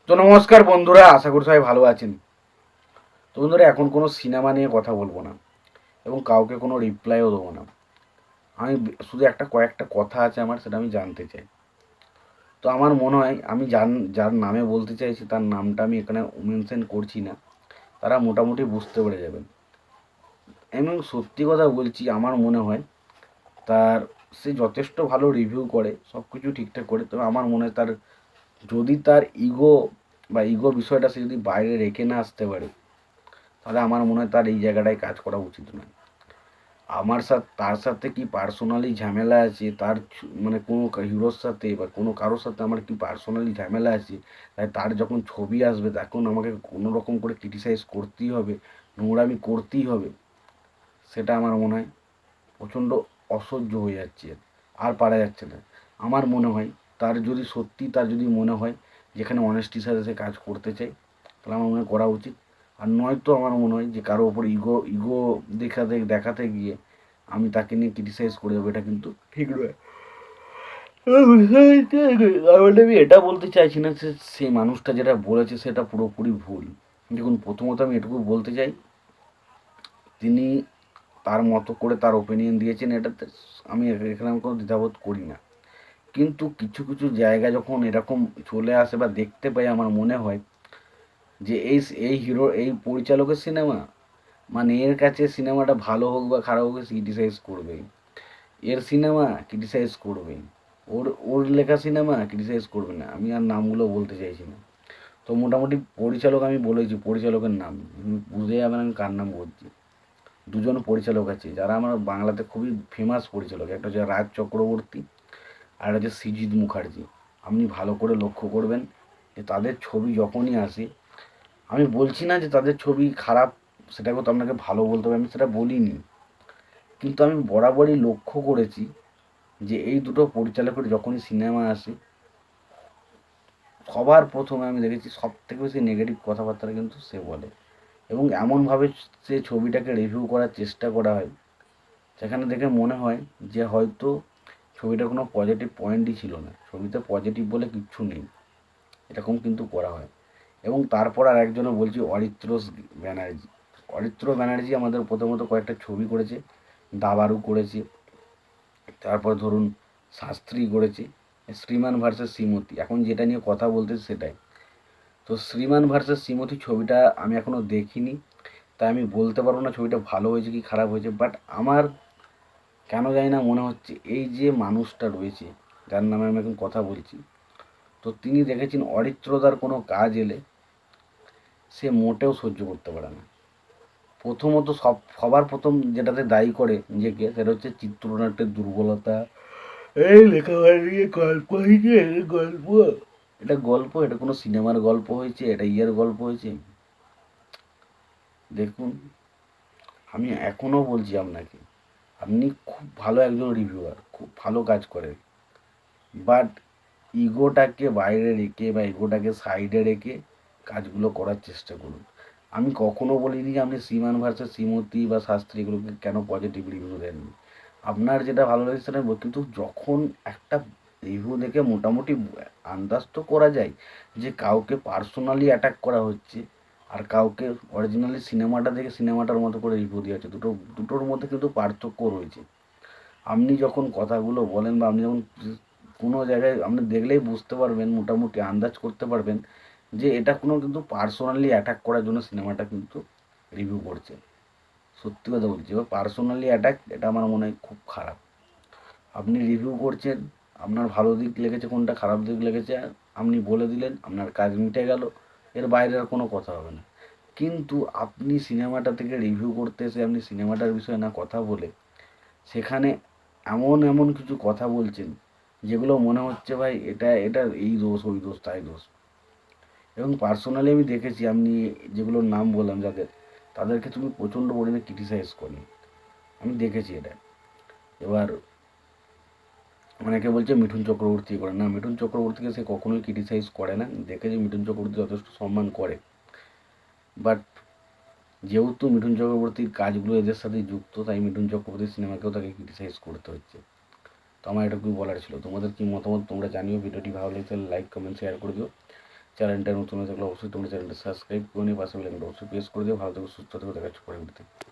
তো নমস্কার বন্ধুরা, আশা করি সবাই ভালো আছেন। তো বন্ধুরা, এখন কোনো সিনেমা নিয়ে কথা বলবো না এবং কাউকে কোনো রিপ্লাইও দেবো না। আমি শুধু কয়েকটা কথা আছে আমার, সেটা আমি জানতে চাই। তো আমার মনে হয় আমি যার নামে বলতে চাইছি তার নামটা আমি এখানে মেনশন করছি না, তারা মোটামুটি বুঝতে পেরে যাবেন। এবং সত্যি কথা বলছি, আমার মনে হয় তার সে যথেষ্ট ভালো রিভিউ করে, সব কিছু ঠিকঠাক করে, তবে আমার মনে হয় যদি তার ইগো বিষয়টা সে যদি বাইরে রেখে না আসতে পারে, তাহলে আমার মনে হয় তার এই জায়গাটায় কাজ করা উচিত নয়। তার সাথে কি পার্সোনালি ঝামেলা আছে, মানে কোনো হিরোর সাথে বা কোনো কারোর সাথে আমার কি পার্সোনালি ঝামেলা আছে, তাই তার যখন ছবি আসবে তখন আমাকে কোনো রকম করে ক্রিটিসাইজ করতেই হবে, নোংরামি করতেই হবে, সেটা আমার মনে হয় প্রচণ্ড অসহ্য হয়ে যাচ্ছে, আর পারা যাচ্ছে না। আমার মনে হয় তার যদি মনে হয় যেখানে অনেস্টির সাথে সে কাজ করতে চায়, তাহলে আমার মনে হয় করা উচিত। আর নয়তো আমার মনে হয় যে কারো ওপর ইগো দেখাতে গিয়ে আমি তাকে নিয়ে ক্রিটিসাইজ করে যাবো, এটা কিন্তু ঠিক নয়। আমি এটা বলতে চাইছি না যে সেই মানুষটা যেটা বলেছে সেটা পুরোপুরি ভুল। দেখুন, প্রথমত আমি এটুকু বলতে চাই, তিনি তার মতো করে তার ওপিনিয়ন দিয়েছেন, এটাতে এখানে আমি কোনো দ্বিধাবোধ করি না। কিন্তু কিছু কিছু জায়গা যখন এরকম চলে আসে বা দেখতে পাই, আমার মনে হয় যে এই পরিচালকের সিনেমা, মানে এর কাছে সিনেমাটা ভালো হোক বা খারাপ হোক ক্রিটিসাইজ করবেই, এর সিনেমা ক্রিটিসাইজ করবেই, ওর ওর লেখা সিনেমা ক্রিটিসাইজ করবে না। আমি আর নামগুলো বলতে চাইছি না। তো মোটামুটি পরিচালক আমি বলেছি, পরিচালকের নাম বুঝে যাবেন আমি কার নাম বলছি। দুজন পরিচালক আছে যারা আমার বাংলাতে খুবই ফেমাস পরিচালক, একটা হচ্ছে রাজ চক্রবর্তী আর হচ্ছে সৃজিত মুখার্জি। আপনি ভালো করে লক্ষ্য করবেন যে তাদের ছবি যখনই আসে, আমি বলছি না যে তাদের ছবি খারাপ, সেটাকে তো আপনাকে ভালো বলতে হবে, আমি সেটা বলিনি, কিন্তু আমি বরাবরই লক্ষ্য করেছি যে এই দুটো পরিচালকের যখনই সিনেমা আসে, সবার প্রথমে আমি দেখেছি সব থেকে বেশি নেগেটিভ কথাবার্তা কিন্তু সে বলে, এবং এমনভাবে সে ছবিটাকে রিভিউ করার চেষ্টা করা হয় সেখানে দেখে মনে হয় যে হয়তো ছবিটার কোনো পজিটিভ পয়েন্টই ছিল না, ছবিতে পজিটিভ বলে কিচ্ছু নেই, এরকম কিন্তু করা হয়। এবং তারপর আর একজনে বলছি, ব্যানার্জি। অরিত্র ব্যানার্জি আমাদের প্রথমত কয়েকটা ছবি করেছে, দাবারু করেছে, তারপর ধরুন শাস্ত্রী করেছে, শ্রীমান ভার্সেস শ্রীমতী, এখন যেটা নিয়ে কথা বলতেছে সেটাই। তো শ্রীমান ভার্সেস শ্রীমতী ছবিটা আমি এখনও দেখিনি, তাই আমি বলতে পারবো না ছবিটা ভালো হয়েছে কি খারাপ হয়েছে। বাট আমার কেন জানি না মনে হচ্ছে এই যে মানুষটা রয়েছে, যার নামে আমি এখন কথা বলছি, তো তিনি দেখেছেন অরিত্রদার কোনো কাজ এলে সে মোটেও সহ্য করতে পারে না। প্রথমত সবার প্রথম যেটাতে দায়ী করে নিজেকে, সেটা হচ্ছে চিত্রনাট্যের দুর্বলতা। এই লেখাপড়া নিয়ে গল্প হয়েছে, গল্প, এটা কোনো সিনেমার গল্প হয়েছে, এটা গল্প হয়েছে? দেখুন, আমি এখনও বলছি আপনাকে, আপনি খুব ভালো একজন রিভিউয়ার, খুব ভালো কাজ করেন, বাট ইগোটাকে বাইরে রেখে বা ইগোটাকে সাইডে রেখে কাজগুলো করার চেষ্টা করুন। আমি কখনো বলিনি যে আপনি শ্রীমান ভার্সেস শ্রীমতী বা শাস্ত্রী এগুলোকে কেন পজিটিভ রিভিউ দেননি, আপনার যেটা ভালো লাগে সেটা কিন্তু যখন একটা রিভিউ দেখে মোটামুটি আন্দাজ তো করা যায় যে কাউকে পার্সোনালি অ্যাটাক করা হচ্ছে আর কাউকে অরিজিনালি সিনেমাটা দেখে সিনেমাটার মতো করে রিভিউ দেওয়া হচ্ছে, দুটোর মধ্যে কিন্তু পার্থক্য রয়েছে। আপনি যখন কথাগুলো বলেন বা আপনি যখন কোনো জায়গায় আপনি দেখলেই বুঝতে পারবেন, মোটামুটি আন্দাজ করতে পারবেন যে এটা কোনো কিন্তু পার্সোনালি অ্যাটাক করার জন্য সিনেমাটা কিন্তু রিভিউ করছে। সত্যি কথা বলছি, এবার পার্সোনালি অ্যাটাক, এটা আমার মনে হয় খুব খারাপ। আপনি রিভিউ করছেন, আপনার ভালো দিক লেগেছে কোনটা, খারাপ দিক লেগেছে আপনি বলে দিলেন, আপনার কাজ মিটে গেল, এর বাইরে আর কোনো কথা হবে না। কিন্তু আপনি সিনেমাটা থেকে রিভিউ করতে এসে আপনি সিনেমাটার বিষয়ে না কথা বলে সেখানে এমন এমন কিছু কথা বলছেন যেগুলো মনে হচ্ছে ভাই এটা এটা এই দোষ ওই দোষ তাই দোষ। এবং পার্সোনালি আমি দেখেছি আপনি যেগুলোর নাম বললাম যাদের, তাদেরকে তুমি প্রচণ্ড পরিমাণে ক্রিটিসাইজ করেন, আমি দেখেছি এটা। এবার অনেকে বলছে মিঠুন চক্রবর্তী করে, না, মিঠুন চক্রবর্তীকে সে কখনোই ক্রিটিসাইজ করে না, দেখেছি মিঠুন চক্রবর্তী যথেষ্ট সম্মান করে, বাট যেহেতু মিঠুন চক্রবর্তীর কাজগুলো এদের সাথে যুক্ত, তাই মিঠুন চক্রবর্তীর সিনেমাকেও তাকে ক্রিটিসাইজ করতে হচ্ছে। তো আমার এটুকুই বলার ছিল। তোমাদের কি মতামত তোমরা জানিও, ভিডিওটি ভালো লাগলে লাইক কমেন্ট শেয়ার করে দিও। চ্যানেলটা নতুন হয়ে থাকলে অবশ্যই তোমরা চ্যানেলটা সাবস্ক্রাইব করে নিয়ে পাশে বেল আইকনটা অবশ্যই প্রেস করে দিও। ভালো থেকো, সুস্থ থেকো, দেখা হচ্ছে পরের ভিডিওতে।